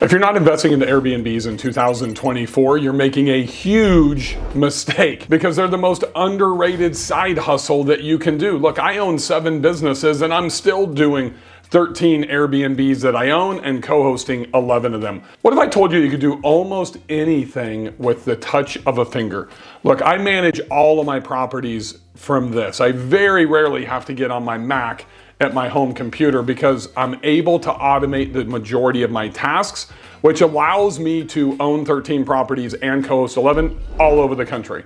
If you're not investing into Airbnbs in 2024, you're making a huge mistake because they're the most underrated side hustle that you can do. Look, I own 7 businesses and I'm still doing 13 Airbnbs that I own and co-hosting 11 of them. What if I told you you could do almost anything with the touch of a finger? Look, I manage all of my properties from this. I very rarely have to get on my Mac at my home computer because I'm able to automate the majority of my tasks, which allows me to own 13 properties and co-host 11 all over the country.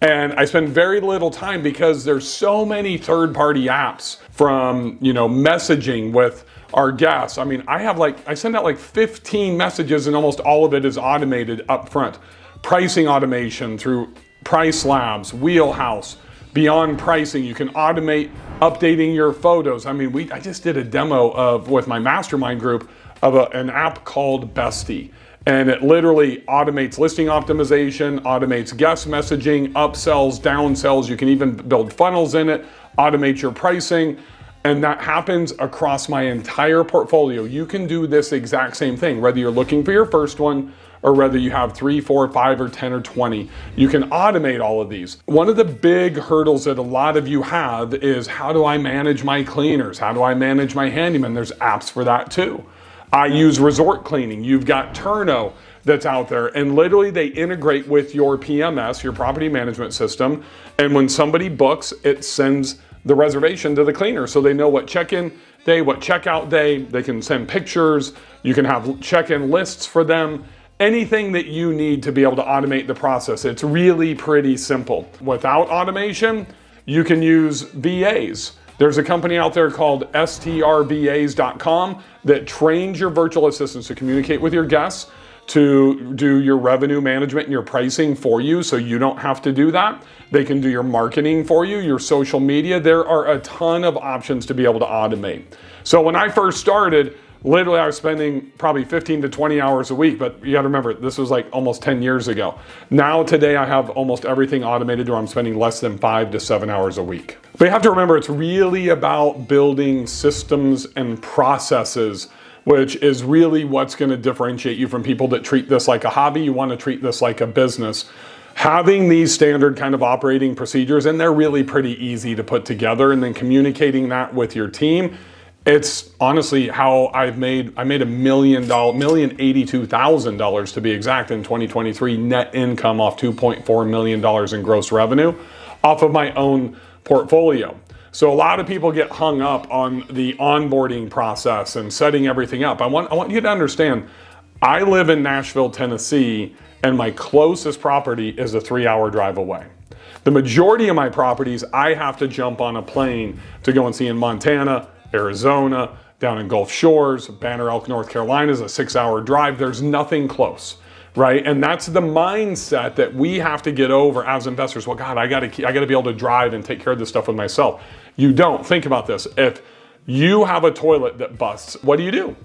And I spend very little time because there's so many third-party apps from, messaging with our guests. I mean, I send out like 15 messages and almost all of it is automated up front. Pricing automation through Price Labs, Wheelhouse. Beyond pricing, you can automate updating your photos. I mean, I just did a demo with my mastermind group of an app called Bestie. And it literally automates listing optimization, automates guest messaging, upsells, downsells. You can even build funnels in it, automate your pricing. And that happens across my entire portfolio. You can do this exact same thing, whether you're looking for your first one or whether you have 3, 4, 5, or 10, or 20. You can automate all of these. One of the big hurdles that a lot of you have is, how do I manage my cleaners? How do I manage my handyman? There's apps for that too. I use resort cleaning. You've got Turno that's out there, and literally they integrate with your PMS, your property management system, and when somebody books, it sends the reservation to the cleaner so they know what check-in day, what checkout day. They can send pictures. You can have check-in lists for them. Anything that you need to be able to automate the process. It's really pretty simple. Without automation, you can use VAs. There's a company out there called strbas.com that trains your virtual assistants to communicate with your guests, to do your revenue management and your pricing for you so you don't have to do that. They can do your marketing for you, your social media. There are a ton of options to be able to automate. So when I first started, literally I was spending probably 15 to 20 hours a week, but you gotta remember, this was like almost 10 years ago. Now today I have almost everything automated where I'm spending less than 5 to 7 hours a week. But you have to remember, it's really about building systems and processes, which is really what's gonna differentiate you from people that treat this like a hobby. You wanna treat this like a business. Having these standard kind of operating procedures, and they're really pretty easy to put together, and then communicating that with your team. It's honestly how I made $1,082,000 to be exact in 2023 net income off $2.4 million in gross revenue off of my own portfolio. So a lot of people get hung up on the onboarding process and setting everything up. I want you to understand, I live in Nashville, Tennessee, and my closest property is a 3-hour drive away. The majority of my properties, I have to jump on a plane to go and see in Montana, Arizona, down in Gulf Shores, Banner Elk, North Carolina is a 6-hour drive. There's nothing close, right? And that's the mindset that we have to get over as investors. Well, God, I gotta be able to drive and take care of this stuff with myself. You don't. Think about this. If you have a toilet that busts, what do?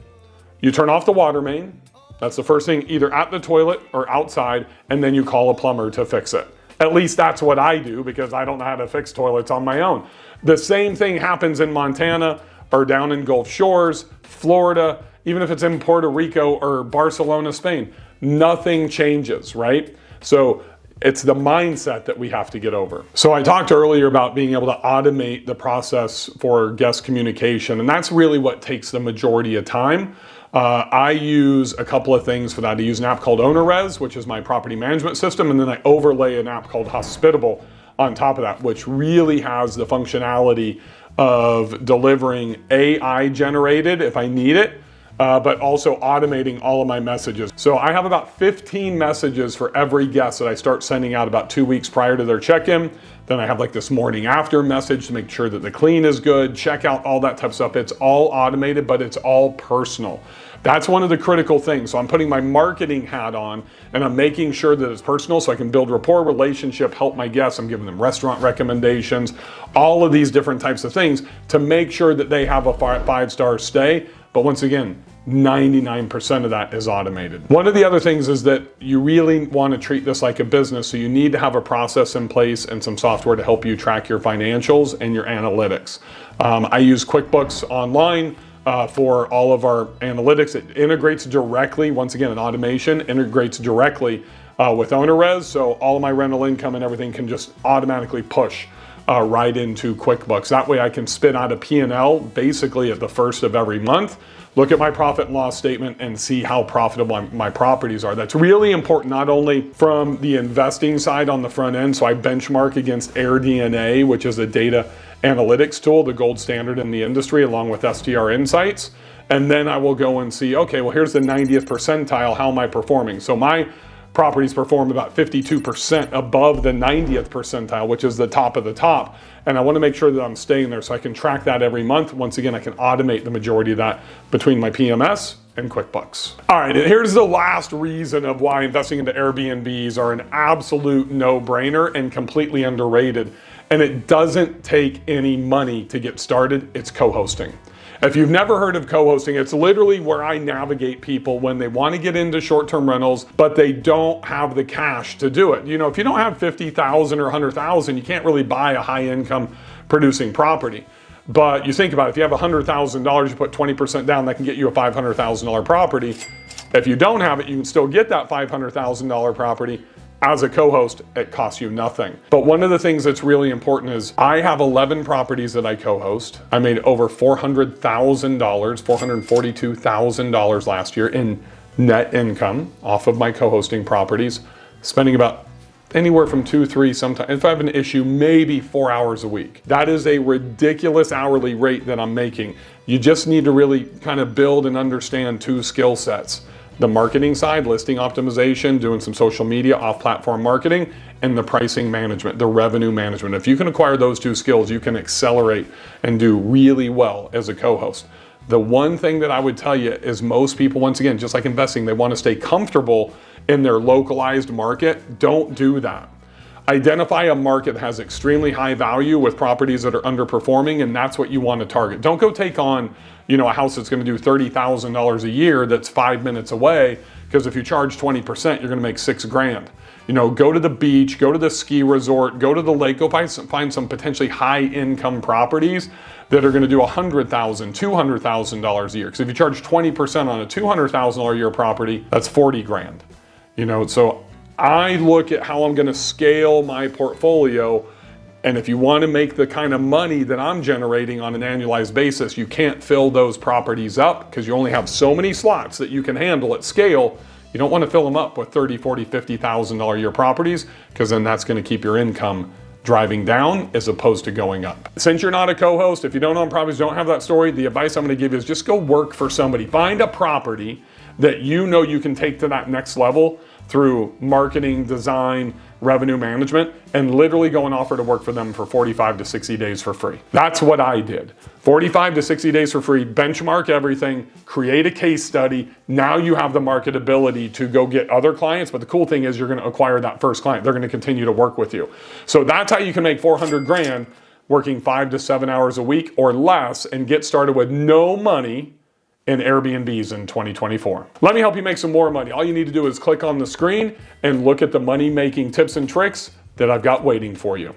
You turn off the water main. That's the first thing, either at the toilet or outside, and then you call a plumber to fix it. At least that's what I do because I don't know how to fix toilets on my own. The same thing happens in Montana or down in Gulf Shores, Florida, even if it's in Puerto Rico or Barcelona, Spain. Nothing changes, right? So it's the mindset that we have to get over. So I talked earlier about being able to automate the process for guest communication, and that's really what takes the majority of time. I use a couple of things for that. I use an app called OwnerRez, which is my property management system, and then I overlay an app called Hospitable on top of that, which really has the functionality of delivering AI generated if I need it, but also automating all of my messages. So I have about 15 messages for every guest that I start sending out about 2 weeks prior to their check-in. Then I have like this morning after message to make sure that the clean is good, checkout, all that type of stuff. It's all automated, but it's all personal. That's one of the critical things. So I'm putting my marketing hat on and I'm making sure that it's personal so I can build rapport, relationship, help my guests. I'm giving them restaurant recommendations, all of these different types of things to make sure that they have a 5-star stay. But once again, 99% of that is automated. One of the other things is that you really want to treat this like a business, so you need to have a process in place and some software to help you track your financials and your analytics. I use QuickBooks Online. for all of our analytics. It integrates directly, once again, an automation integrates directly with OwnerRez, so all of my rental income and everything can just automatically push right into QuickBooks. That way I can spit out a P&L basically at the first of every month, look at my profit and loss statement and see how profitable my properties are. That's really important, not only from the investing side on the front end, so I benchmark against AirDNA, which is a data analytics tool, the gold standard in the industry, along with STR Insights. And then I will go and see, okay, well, here's the 90th percentile, how am I performing? So my properties perform about 52% above the 90th percentile, which is the top of the top. And I want to make sure that I'm staying there so I can track that every month. Once again, I can automate the majority of that between my PMS and QuickBooks. All right, and here's the last reason of why investing into Airbnbs are an absolute no-brainer and completely underrated. And it doesn't take any money to get started. It's co-hosting. If you've never heard of co-hosting, it's literally where I navigate people when they want to get into short-term rentals, but they don't have the cash to do it. You know, if you don't have $50,000 or $100,000, you can't really buy a high-income producing property. But you think about it, if you have $100,000, you put 20% down, that can get you a $500,000 property. If you don't have it, you can still get that $500,000 property. As a co-host, it costs you nothing. But one of the things that's really important is I have 11 properties that I co-host. I made over $400,000, $442,000 last year in net income off of my co-hosting properties, spending about anywhere from 2, 3, sometimes, if I have an issue, maybe 4 hours a week. That is a ridiculous hourly rate that I'm making. You just need to really kind of build and understand two skill sets. The marketing side, listing optimization, doing some social media, off-platform marketing, and the pricing management, the revenue management. If you can acquire those two skills, you can accelerate and do really well as a co-host. The one thing that I would tell you is most people, once again, just like investing, they want to stay comfortable in their localized market. Don't do that. Identify a market that has extremely high value with properties that are underperforming, and that's what you want to target. Don't go take on, you know, a house that's going to do $30,000 a year that's 5 minutes away, because if you charge 20%, you're going to make $6,000. You know, go to the beach, go to the ski resort, go to the lake, go find some potentially high income properties that are going to do $100,000, $200,000 a year. Because if you charge 20% on a $200,000 a year property, that's $40,000. You know, so I look at how I'm going to scale my portfolio, and if you want to make the kind of money that I'm generating on an annualized basis, you can't fill those properties up because you only have so many slots that you can handle at scale. You don't want to fill them up with $30,000, $40,000, $50,000 a year properties, because then that's going to keep your income driving down as opposed to going up. Since you're not a co-host, if you don't own properties, don't have that story, the advice I'm going to give you is just go work for somebody. Find a property that you know you can take to that next level through marketing, design, revenue management, and literally go and offer to work for them for 45 to 60 days for free. That's what I did. 45 to 60 days for free, benchmark everything, create a case study. Now you have the marketability to go get other clients, but the cool thing is you're gonna acquire that first client. They're gonna continue to work with you. So that's how you can make $400,000 working 5 to 7 hours a week or less and get started with no money in Airbnbs in 2024. Let me help you make some more money. All you need to do is click on the screen and look at the money-making tips and tricks that I've got waiting for you.